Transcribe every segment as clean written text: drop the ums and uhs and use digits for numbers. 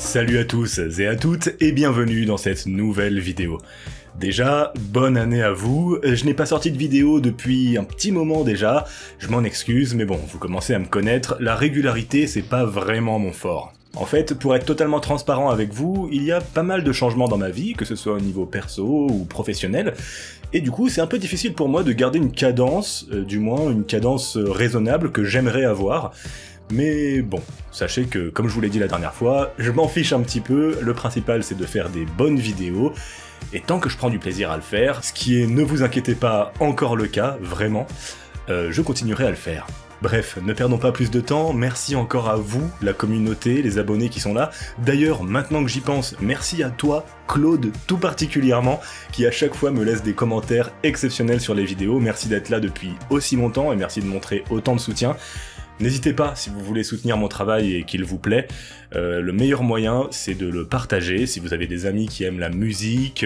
Salut à tous et à toutes et bienvenue dans cette nouvelle vidéo. Déjà, bonne année à vous, je n'ai pas sorti de vidéo depuis un petit moment déjà, je m'en excuse mais bon, vous commencez à me connaître, la régularité c'est pas vraiment mon fort. En fait, pour être totalement transparent avec vous, il y a pas mal de changements dans ma vie, que ce soit au niveau perso ou professionnel, et du coup c'est un peu difficile pour moi de garder une cadence, du moins une cadence raisonnable que j'aimerais avoir. Mais bon, sachez que, comme je vous l'ai dit la dernière fois, je m'en fiche un petit peu, le principal c'est de faire des bonnes vidéos, et tant que je prends du plaisir à le faire, ce qui est, ne vous inquiétez pas, encore le cas, vraiment, je continuerai à le faire. Bref, ne perdons pas plus de temps, merci encore à vous, la communauté, les abonnés qui sont là. D'ailleurs, maintenant que j'y pense, merci à toi, Claude, tout particulièrement, qui à chaque fois me laisse des commentaires exceptionnels sur les vidéos. Merci d'être là depuis aussi longtemps et merci de montrer autant de soutien. N'hésitez pas, si vous voulez soutenir mon travail et qu'il vous plaît, le meilleur moyen c'est de le partager, si vous avez des amis qui aiment la musique,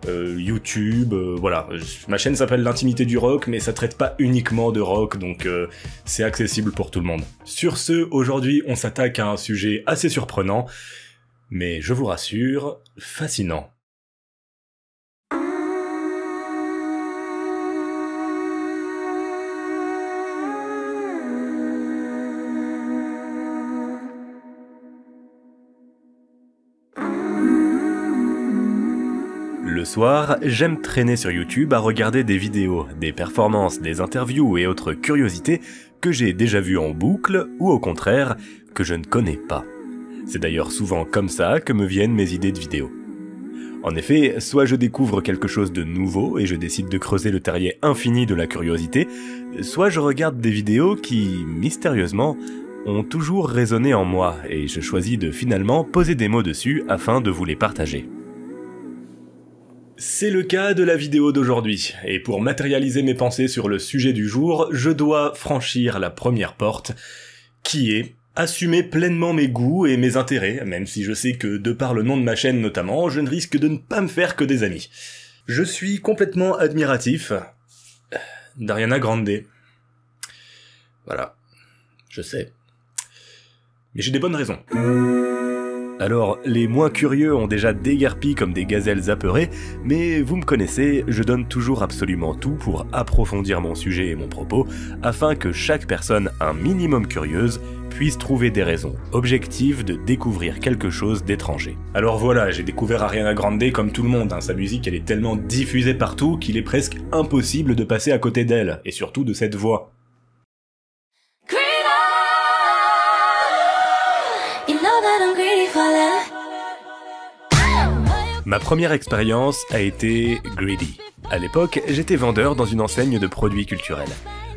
YouTube, voilà. Ma chaîne s'appelle l'Intimité du Rock, mais ça traite pas uniquement de rock, donc c'est accessible pour tout le monde. Sur ce, aujourd'hui on s'attaque à un sujet assez surprenant, mais je vous rassure, fascinant. Le soir, j'aime traîner sur YouTube à regarder des vidéos, des performances, des interviews et autres curiosités que j'ai déjà vues en boucle ou au contraire, que je ne connais pas. C'est d'ailleurs souvent comme ça que me viennent mes idées de vidéos. En effet, soit je découvre quelque chose de nouveau et je décide de creuser le terrier infini de la curiosité, soit je regarde des vidéos qui, mystérieusement, ont toujours résonné en moi et je choisis de finalement poser des mots dessus afin de vous les partager. C'est le cas de la vidéo d'aujourd'hui, et pour matérialiser mes pensées sur le sujet du jour, je dois franchir la première porte, qui est assumer pleinement mes goûts et mes intérêts, même si je sais que, de par le nom de ma chaîne notamment, je ne risque de ne pas me faire que des amis. Je suis complètement admiratif d'Ariana Grande. Voilà, je sais. Mais j'ai des bonnes raisons. Alors, les moins curieux ont déjà déguerpi comme des gazelles apeurées, mais vous me connaissez, je donne toujours absolument tout pour approfondir mon sujet et mon propos, afin que chaque personne un minimum curieuse puisse trouver des raisons objectives de découvrir quelque chose d'étranger. Alors voilà, j'ai découvert Ariana Grande comme tout le monde, sa musique elle est tellement diffusée partout qu'il est presque impossible de passer à côté d'elle, et surtout de cette voix. Ma première expérience a été Greedy. À l'époque, j'étais vendeur dans une enseigne de produits culturels.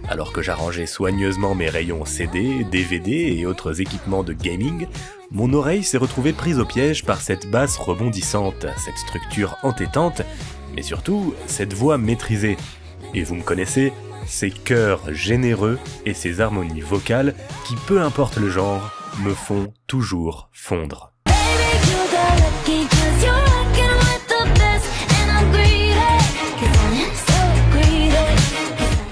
Alors que j'arrangeais soigneusement mes rayons CD, DVD et autres équipements de gaming, mon oreille s'est retrouvée prise au piège par cette basse rebondissante, cette structure entêtante, mais surtout cette voix maîtrisée. Et vous me connaissez, ces chœurs généreux et ces harmonies vocales qui, peu importe le genre, me font toujours fondre.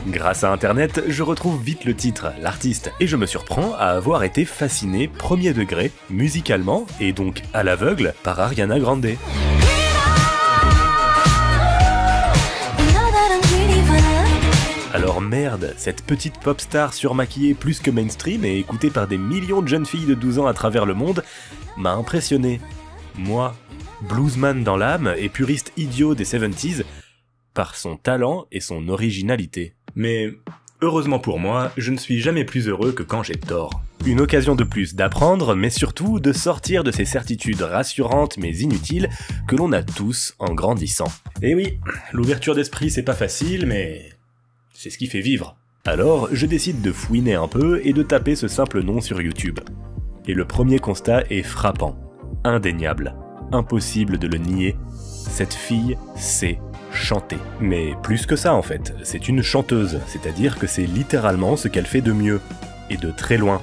Grâce à internet, je retrouve vite le titre, l'artiste, et je me surprends à avoir été fasciné premier degré, musicalement, et donc à l'aveugle, par Ariana Grande. Alors merde, cette petite pop star surmaquillée plus que mainstream et écoutée par des millions de jeunes filles de 12 ans à travers le monde, m'a impressionné. Moi, bluesman dans l'âme et puriste idiot des 70s, par son talent et son originalité. Mais, heureusement pour moi, je ne suis jamais plus heureux que quand j'ai tort. Une occasion de plus d'apprendre, mais surtout de sortir de ces certitudes rassurantes mais inutiles que l'on a tous en grandissant. Et oui, l'ouverture d'esprit c'est pas facile, mais c'est ce qui fait vivre. Alors, je décide de fouiner un peu et de taper ce simple nom sur YouTube. Et le premier constat est frappant, indéniable, impossible de le nier. Cette fille sait chanter. Mais plus que ça en fait, c'est une chanteuse, c'est-à-dire que c'est littéralement ce qu'elle fait de mieux, et de très loin.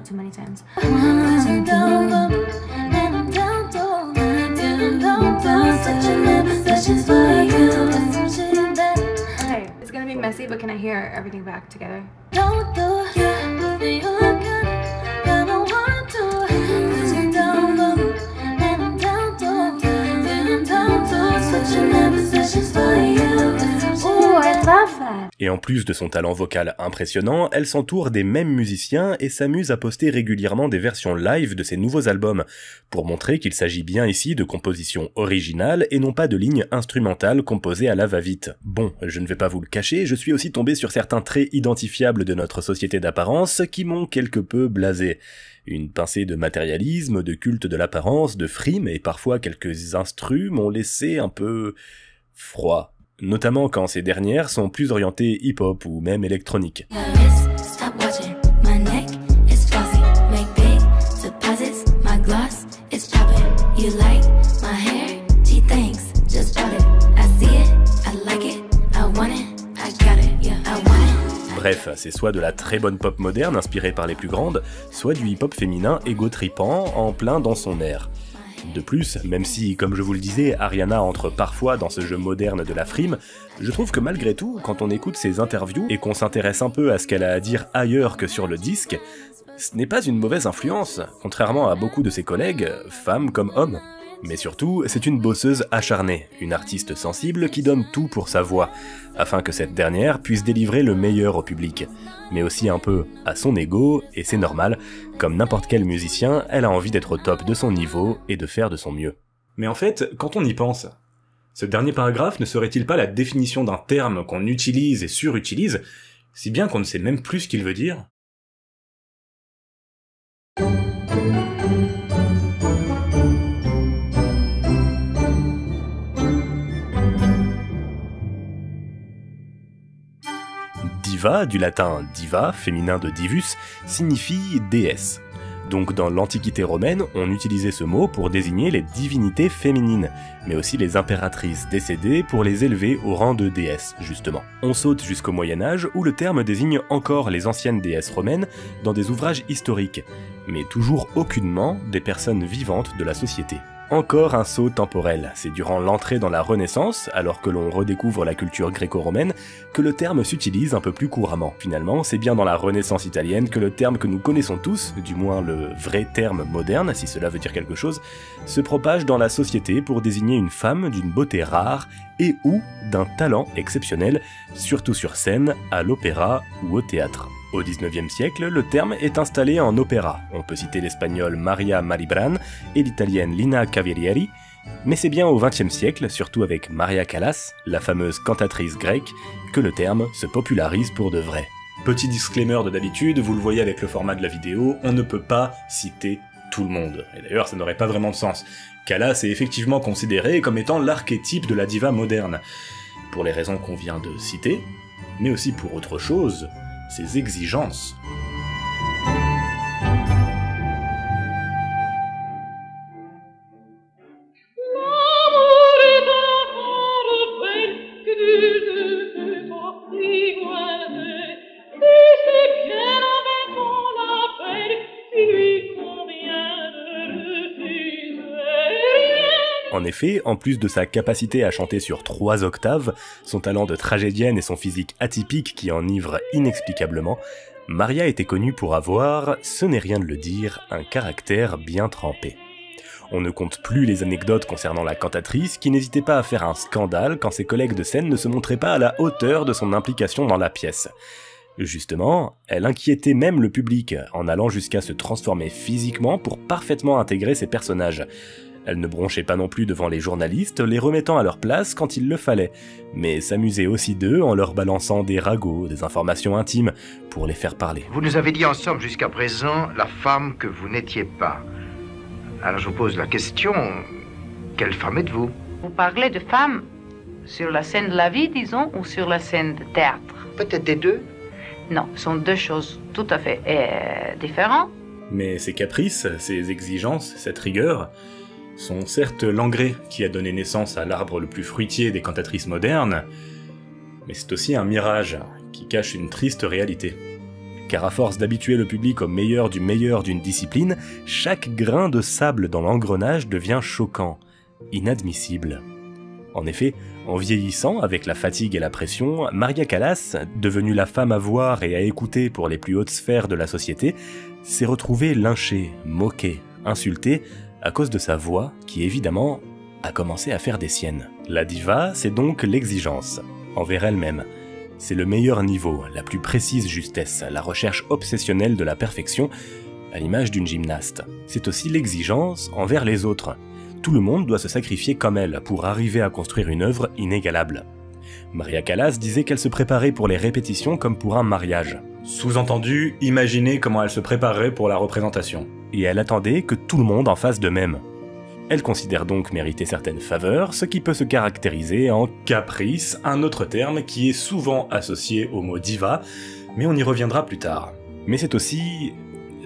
it too many times. Okay, it's gonna be messy, but can I hear everything back together? Et en plus de son talent vocal impressionnant, elle s'entoure des mêmes musiciens et s'amuse à poster régulièrement des versions live de ses nouveaux albums, pour montrer qu'il s'agit bien ici de compositions originales et non pas de lignes instrumentales composées à la va-vite. Bon, je ne vais pas vous le cacher, je suis aussi tombé sur certains traits identifiables de notre société d'apparence qui m'ont quelque peu blasé. Une pincée de matérialisme, de culte de l'apparence, de frime et parfois quelques instrus m'ont laissé un peu froid. Notamment quand ces dernières sont plus orientées hip-hop ou même électronique. Bref, c'est soit de la très bonne pop moderne inspirée par les plus grandes, soit du hip-hop féminin égo-tripant en plein dans son air. De plus, même si, comme je vous le disais, Ariana entre parfois dans ce jeu moderne de la frime, je trouve que malgré tout, quand on écoute ses interviews et qu'on s'intéresse un peu à ce qu'elle a à dire ailleurs que sur le disque, ce n'est pas une mauvaise influence, contrairement à beaucoup de ses collègues, femmes comme hommes. Mais surtout, c'est une bosseuse acharnée, une artiste sensible qui donne tout pour sa voix, afin que cette dernière puisse délivrer le meilleur au public, mais aussi un peu à son ego, et c'est normal, comme n'importe quel musicien, elle a envie d'être au top de son niveau et de faire de son mieux. Mais en fait, quand on y pense, ce dernier paragraphe ne serait-il pas la définition d'un terme qu'on utilise et surutilise, si bien qu'on ne sait même plus ce qu'il veut dire ? Diva, du latin diva, féminin de divus, signifie déesse. Donc dans l'Antiquité romaine, on utilisait ce mot pour désigner les divinités féminines, mais aussi les impératrices décédées pour les élever au rang de déesses, justement. On saute jusqu'au Moyen-Âge où le terme désigne encore les anciennes déesses romaines dans des ouvrages historiques, mais toujours aucunement des personnes vivantes de la société. Encore un saut temporel, c'est durant l'entrée dans la Renaissance, alors que l'on redécouvre la culture gréco-romaine, que le terme s'utilise un peu plus couramment. Finalement, c'est bien dans la Renaissance italienne que le terme que nous connaissons tous, du moins le vrai terme moderne, si cela veut dire quelque chose, se propage dans la société pour désigner une femme d'une beauté rare et ou d'un talent exceptionnel, surtout sur scène, à l'opéra ou au théâtre. Au XIXe siècle, le terme est installé en opéra. On peut citer l'espagnole Maria Malibran et l'italienne Lina Cavalieri, mais c'est bien au XXe siècle, surtout avec Maria Callas, la fameuse cantatrice grecque, que le terme se popularise pour de vrai. Petit disclaimer de d'habitude, vous le voyez avec le format de la vidéo, on ne peut pas citer tout le monde. Et d'ailleurs, ça n'aurait pas vraiment de sens. Callas est effectivement considérée comme étant l'archétype de la diva moderne, pour les raisons qu'on vient de citer, mais aussi pour autre chose, ses exigences. En effet, en plus de sa capacité à chanter sur 3 octaves, son talent de tragédienne et son physique atypique qui enivre inexplicablement, Maria était connue pour avoir, ce n'est rien de le dire, un caractère bien trempé. On ne compte plus les anecdotes concernant la cantatrice qui n'hésitait pas à faire un scandale quand ses collègues de scène ne se montraient pas à la hauteur de son implication dans la pièce. Justement, elle inquiétait même le public, en allant jusqu'à se transformer physiquement pour parfaitement intégrer ses personnages. Elle ne bronchait pas non plus devant les journalistes, les remettant à leur place quand il le fallait, mais s'amusait aussi d'eux en leur balançant des ragots, des informations intimes, pour les faire parler. Vous nous avez dit en somme jusqu'à présent la femme que vous n'étiez pas. Alors je vous pose la question, quelle femme êtes-vous? Vous parlez de femme sur la scène de la vie, disons, ou sur la scène de théâtre? Peut-être des deux? Non, ce sont deux choses tout à fait différentes. Mais ces caprices, ces exigences, cette rigueur, sont certes l'engrais qui a donné naissance à l'arbre le plus fruitier des cantatrices modernes, mais c'est aussi un mirage qui cache une triste réalité. car à force d'habituer le public au meilleur d'une discipline, chaque grain de sable dans l'engrenage devient choquant, inadmissible. En effet, en vieillissant, avec la fatigue et la pression, Maria Callas, devenue la femme à voir et à écouter pour les plus hautes sphères de la société, s'est retrouvée lynchée, moquée, insultée, à cause de sa voix qui, évidemment, a commencé à faire des siennes. La diva, c'est donc l'exigence, envers elle-même. C'est le meilleur niveau, la plus précise justesse, la recherche obsessionnelle de la perfection, à l'image d'une gymnaste. C'est aussi l'exigence envers les autres. Tout le monde doit se sacrifier comme elle pour arriver à construire une œuvre inégalable. Maria Callas disait qu'elle se préparait pour les répétitions comme pour un mariage. Sous-entendu, imaginez comment elle se préparerait pour la représentation. Et elle attendait que tout le monde en fasse de même. Elle considère donc mériter certaines faveurs, ce qui peut se caractériser en caprice, un autre terme qui est souvent associé au mot diva, mais on y reviendra plus tard. Mais c'est aussi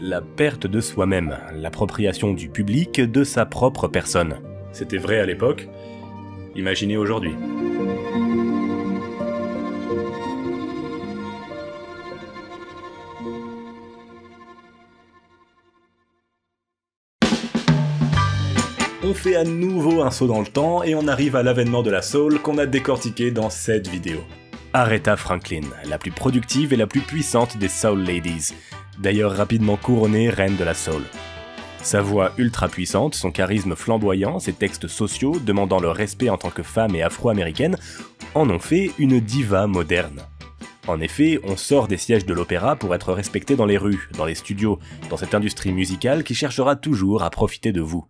la perte de soi-même, l'appropriation du public de sa propre personne. C'était vrai à l'époque, imaginez aujourd'hui. On fait à nouveau un saut dans le temps et on arrive à l'avènement de la soul qu'on a décortiqué dans cette vidéo. Aretha Franklin, la plus productive et la plus puissante des soul ladies, d'ailleurs rapidement couronnée reine de la soul. Sa voix ultra puissante, son charisme flamboyant, ses textes sociaux demandant le respect en tant que femme et afro-américaine en ont fait une diva moderne. En effet, on sort des sièges de l'opéra pour être respecté dans les rues, dans les studios, dans cette industrie musicale qui cherchera toujours à profiter de vous.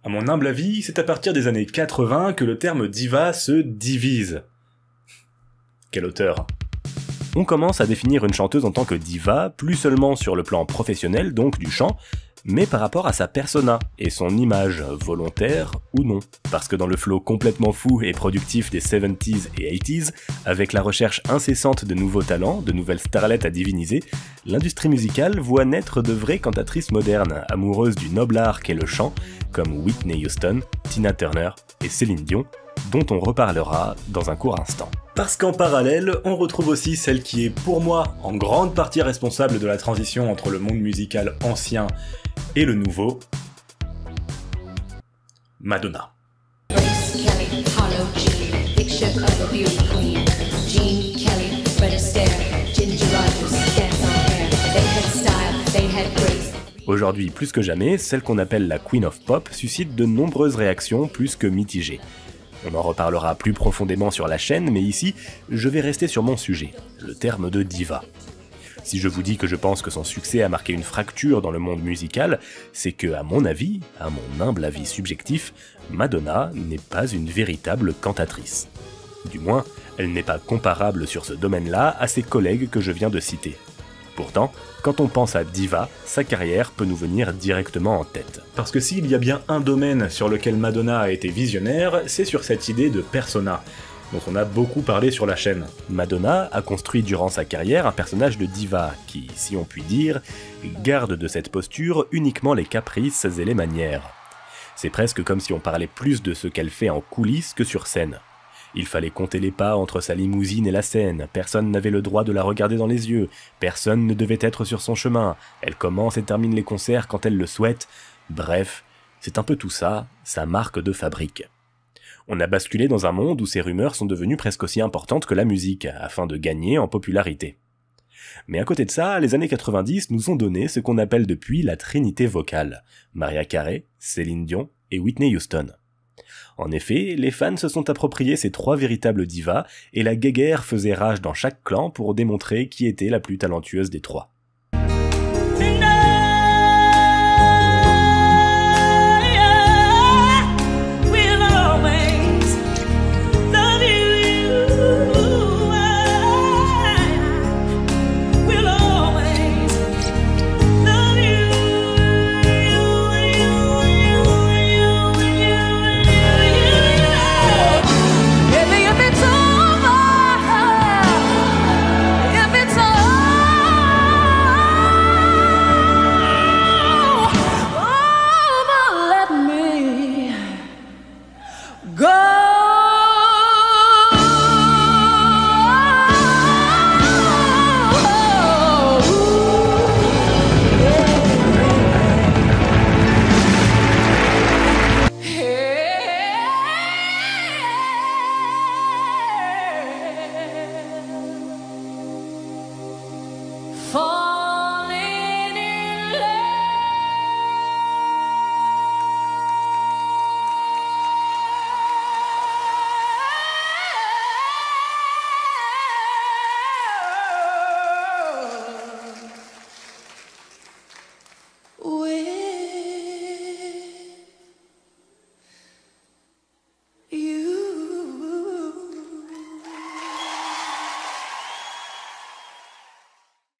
À mon humble avis, c'est à partir des années 80 que le terme diva se divise. Quel auteur! On commence à définir une chanteuse en tant que diva, plus seulement sur le plan professionnel, donc du chant, mais par rapport à sa persona et son image, volontaire ou non. Parce que dans le flow complètement fou et productif des 70s et 80s, avec la recherche incessante de nouveaux talents, de nouvelles starlettes à diviniser, l'industrie musicale voit naître de vraies cantatrices modernes, amoureuses du noble art qu'est le chant, comme Whitney Houston, Tina Turner et Céline Dion, dont on reparlera dans un court instant. Parce qu'en parallèle, on retrouve aussi celle qui est pour moi en grande partie responsable de la transition entre le monde musical ancien et le nouveau, Madonna. Aujourd'hui, plus que jamais, celle qu'on appelle la Queen of Pop suscite de nombreuses réactions plus que mitigées. On en reparlera plus profondément sur la chaîne, mais ici, je vais rester sur mon sujet, le terme de diva. Si je vous dis que je pense que son succès a marqué une fracture dans le monde musical, c'est que, à mon avis, à mon humble avis subjectif, Madonna n'est pas une véritable cantatrice. Du moins, elle n'est pas comparable sur ce domaine-là à ses collègues que je viens de citer. Pourtant, quand on pense à diva, sa carrière peut nous venir directement en tête. Parce que s'il y a bien un domaine sur lequel Madonna a été visionnaire, c'est sur cette idée de persona, dont on a beaucoup parlé sur la chaîne. Madonna a construit durant sa carrière un personnage de diva qui, si on peut dire, garde de cette posture uniquement les caprices et les manières. C'est presque comme si on parlait plus de ce qu'elle fait en coulisses que sur scène. Il fallait compter les pas entre sa limousine et la scène, personne n'avait le droit de la regarder dans les yeux, personne ne devait être sur son chemin, elle commence et termine les concerts quand elle le souhaite, bref, c'est un peu tout ça, sa marque de fabrique. On a basculé dans un monde où ces rumeurs sont devenues presque aussi importantes que la musique, afin de gagner en popularité. Mais à côté de ça, les années 90 nous ont donné ce qu'on appelle depuis la trinité vocale, Mariah Carey, Céline Dion et Whitney Houston. En effet, les fans se sont appropriés ces trois véritables divas, et la guéguerre faisait rage dans chaque clan pour démontrer qui était la plus talentueuse des trois.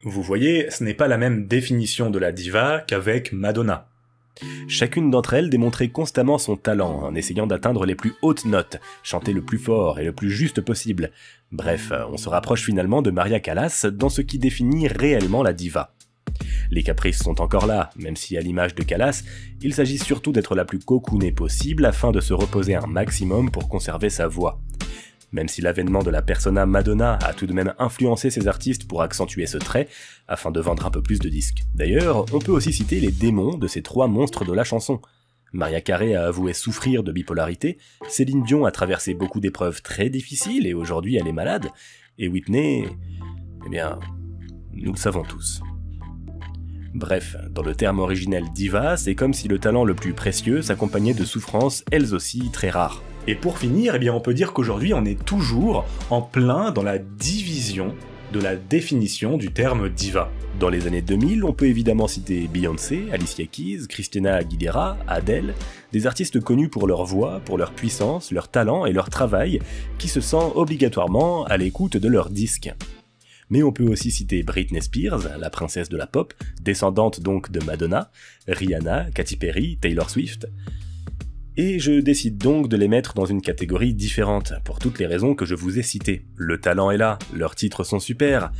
Vous voyez, ce n'est pas la même définition de la diva qu'avec Madonna. Chacune d'entre elles démontrait constamment son talent, en essayant d'atteindre les plus hautes notes, chanter le plus fort et le plus juste possible. Bref, on se rapproche finalement de Maria Callas dans ce qui définit réellement la diva. Les caprices sont encore là, même si à l'image de Callas, il s'agit surtout d'être la plus cocoonée possible afin de se reposer un maximum pour conserver sa voix. Même si l'avènement de la persona Madonna a tout de même influencé ces artistes pour accentuer ce trait, afin de vendre un peu plus de disques. D'ailleurs, on peut aussi citer les démons de ces trois monstres de la chanson. Mariah Carey a avoué souffrir de bipolarité, Céline Dion a traversé beaucoup d'épreuves très difficiles et aujourd'hui elle est malade, et Whitney, eh bien, nous le savons tous. Bref, dans le terme originel diva, c'est comme si le talent le plus précieux s'accompagnait de souffrances, elles aussi très rares. Et pour finir, eh bien on peut dire qu'aujourd'hui on est toujours en plein dans la division de la définition du terme diva. Dans les années 2000, on peut évidemment citer Beyoncé, Alicia Keys, Christina Aguilera, Adele, des artistes connus pour leur voix, pour leur puissance, leur talent et leur travail, qui se sent obligatoirement à l'écoute de leurs disques. Mais on peut aussi citer Britney Spears, la princesse de la pop, descendante donc de Madonna, Rihanna, Katy Perry, Taylor Swift. Et je décide donc de les mettre dans une catégorie différente, pour toutes les raisons que je vous ai citées. Le talent est là, leurs titres sont super,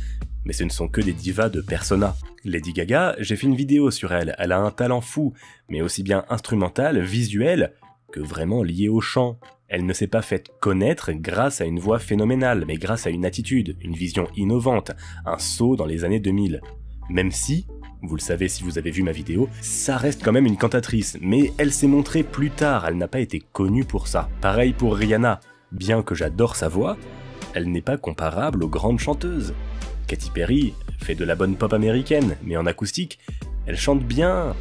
mais ce ne sont que des divas de persona. Lady Gaga, j'ai fait une vidéo sur elle, elle a un talent fou, mais aussi bien instrumental, visuel, que vraiment lié au chant. Elle ne s'est pas faite connaître grâce à une voix phénoménale, mais grâce à une attitude, une vision innovante, un saut dans les années 2000. Même si, vous le savez si vous avez vu ma vidéo, ça reste quand même une cantatrice, mais elle s'est montrée plus tard, elle n'a pas été connue pour ça. Pareil pour Rihanna, bien que j'adore sa voix, elle n'est pas comparable aux grandes chanteuses. Katy Perry fait de la bonne pop américaine, mais en acoustique, elle chante bien.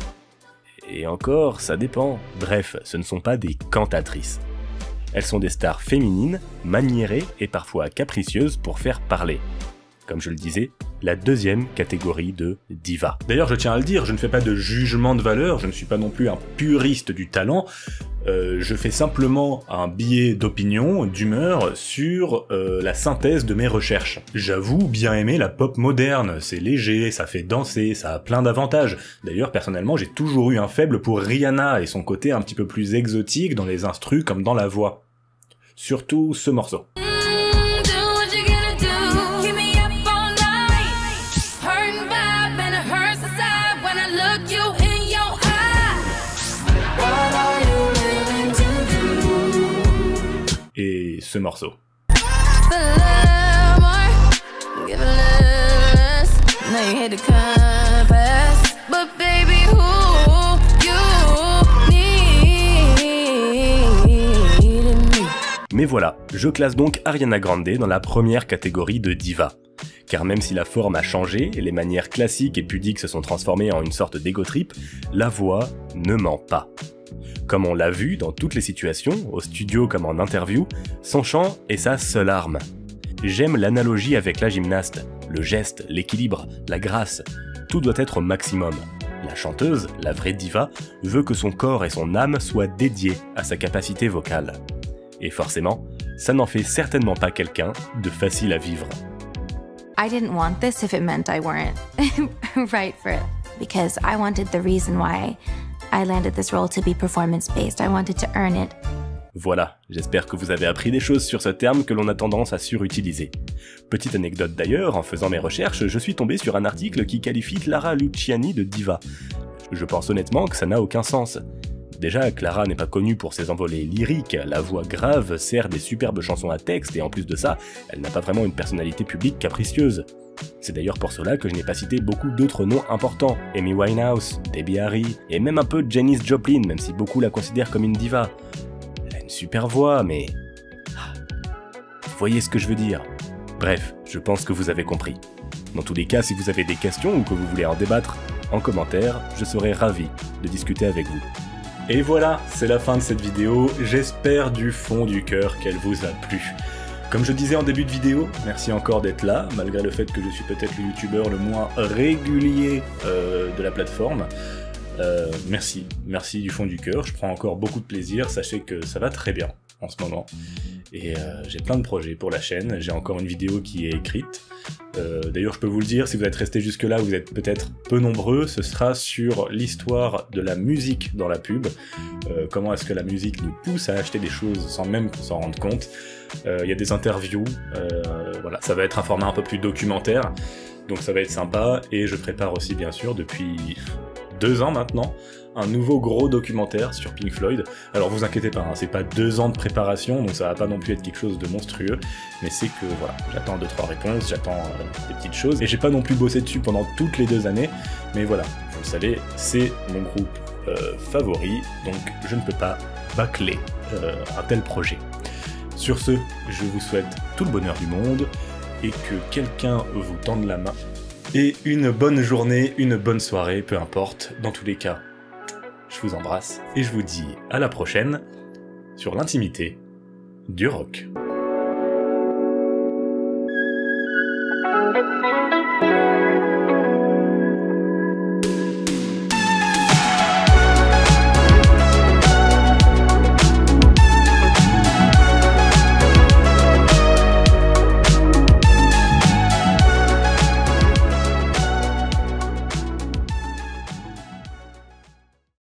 Et encore, ça dépend. Bref, ce ne sont pas des cantatrices. Elles sont des stars féminines, maniérées et parfois capricieuses pour faire parler. Comme je le disais, la deuxième catégorie de diva. D'ailleurs, je tiens à le dire, je ne fais pas de jugement de valeur, je ne suis pas non plus un puriste du talent, je fais simplement un billet d'opinion, d'humeur, sur la synthèse de mes recherches. J'avoue bien aimer la pop moderne, c'est léger, ça fait danser, ça a plein d'avantages. D'ailleurs, personnellement, j'ai toujours eu un faible pour Rihanna et son côté un petit peu plus exotique dans les instrus comme dans la voix. Surtout ce morceau. Et ce morceau. Mais voilà, je classe donc Ariana Grande dans la première catégorie de diva. Car même si la forme a changé, et les manières classiques et pudiques se sont transformées en une sorte d'ego trip, la voix ne ment pas. Comme on l'a vu dans toutes les situations, au studio comme en interview, son chant est sa seule arme. J'aime l'analogie avec la gymnaste, le geste, l'équilibre, la grâce, tout doit être au maximum. La chanteuse, la vraie diva, veut que son corps et son âme soient dédiés à sa capacité vocale. Et forcément, ça n'en fait certainement pas quelqu'un de facile à vivre. I didn't want this if it meant I weren't right for it, because I wanted the reason why I landed this role to be performance-based. I wanted to earn it. Voilà, j'espère que vous avez appris des choses sur ce terme que l'on a tendance à surutiliser. Petite anecdote d'ailleurs, en faisant mes recherches, je suis tombé sur un article qui qualifie Clara Luciani de diva. Je pense honnêtement que ça n'a aucun sens. Déjà, Clara n'est pas connue pour ses envolées lyriques, la voix grave sert des superbes chansons à texte et en plus de ça, elle n'a pas vraiment une personnalité publique capricieuse. C'est d'ailleurs pour cela que je n'ai pas cité beaucoup d'autres noms importants, Amy Winehouse, Debbie Harry, et même un peu Janis Joplin, même si beaucoup la considèrent comme une diva. Elle a une super voix, mais... Vous voyez ce que je veux dire. Bref, je pense que vous avez compris. Dans tous les cas, si vous avez des questions ou que vous voulez en débattre, en commentaire, je serai ravi de discuter avec vous. Et voilà, c'est la fin de cette vidéo, j'espère du fond du cœur qu'elle vous a plu. Comme je disais en début de vidéo, merci encore d'être là, malgré le fait que je suis peut-être le youtubeur le moins régulier de la plateforme. Merci du fond du cœur, je prends encore beaucoup de plaisir, sachez que ça va très bien en ce moment. Et j'ai plein de projets pour la chaîne, j'ai encore une vidéo qui est écrite. D'ailleurs je peux vous le dire, si vous êtes resté jusque là, vous êtes peut-être peu nombreux, ce sera sur l'histoire de la musique dans la pub. Comment est-ce que la musique nous pousse à acheter des choses sans même s'en rendre compte. Il y a des interviews, voilà, ça va être un format un peu plus documentaire, donc ça va être sympa, et je prépare aussi bien sûr depuis 2 ans maintenant, un nouveau gros documentaire sur Pink Floyd. Alors vous inquiétez pas, hein, c'est pas 2 ans de préparation, donc ça va pas non plus être quelque chose de monstrueux, mais c'est que voilà, j'attends 2-3 réponses, j'attends des petites choses, et j'ai pas non plus bossé dessus pendant toutes les 2 années, mais voilà, vous le savez, c'est mon groupe favori, donc je ne peux pas bâcler un tel projet. Sur ce, je vous souhaite tout le bonheur du monde, et que quelqu'un vous tende la main, et une bonne journée, une bonne soirée, peu importe, dans tous les cas. Je vous embrasse, et je vous dis à la prochaine, sur l'intimité du rock.